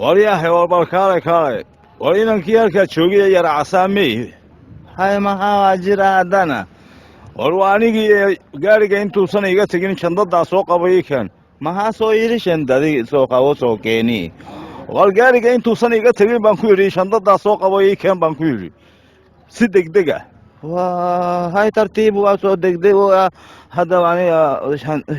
waryahay war kaalay kaalay war inankii halkaa joogaya yar casaamey hay maxaa jira haddana war waa anigii gaariga intuusan iga tegin shandadaa soo qabayay kan maxaa soo yidhi shandadii soo qabo soo keeni war gaariga intuusan iga tegin baan ku yidhi shandadaa soo qabayay kan baan ku yidhi si degdeg ah waa hay tartiib waa soo degdeg haddaba aniga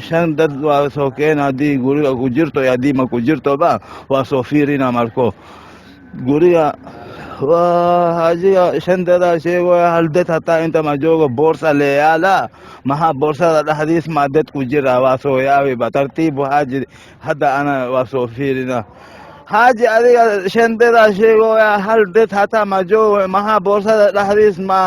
shandad waa soo keen haddii guriga ku jirto iyo haddii ma ku jirtoba waa soo fiirina marko guriga waa hajiga shandadaa sheegoya hal dad hataa inta ma joogo boorsa leeyaala maxaa boorsada dhexdiis maa dad ku jira waa soo yaabiba tartiib haji hadda ana waa soo fiirina haji adiga shandadaa sheegoya hal dad hataa ma joogo maxaa boorsada dhexdiis ma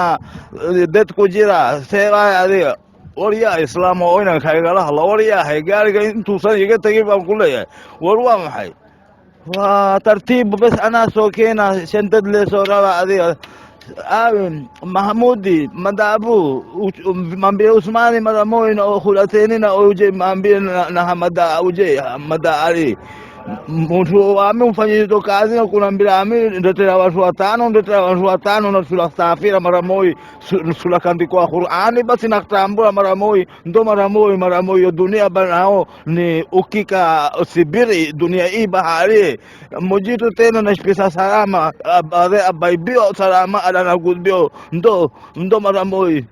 dad ku jira seebaay adiga waryaa islaam oo inanka igala hadlo waryahay gaariga intuusan iga tegin baan ku leeyahay war waa maxay waa tartiib bas anaa soo keena shantad lee soo raba adiga mahmudi madabu mambie usmani madamoyna oo khulatenina uje mambie nahamada uje mada ali mtu amemfanyia kazi na kunambia ndio watu watano na tulasafiri mara moja tulakandikwa Qur'ani basi nakutambua mara moja ndo mara moja dunia banao ni ukika sibiri dunia hii bahari mojitu tena na pesa salama abaibio salama ala na gudbio ndo mara moja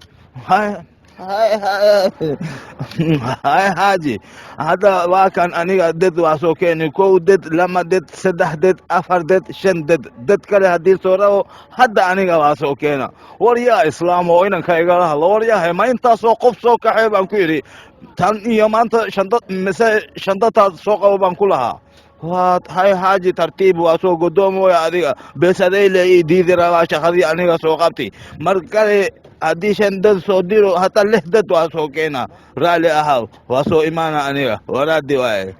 hay haji hada waa kan aniga dad waa soo keeni kow dad lama dad saddex dad afar dad shan dad kale haddii soo rabo hadda aniga waa soo keena waryaa islaam oo inanka igala hadlo waryahay ma intaasoo qof soo kaxee baan ku yidhi tan iyo maanta shandataad soo qabo baan ku lahaa waa hay haji tartiib waa soo godoomoya adiga beesaday le diidi rabaa shaqadii aniga soo qabtay mar kale haddii shandad soo diro hataa lix dad waa soo keena raali ahaw waa soo imaana aniga waraadi waaye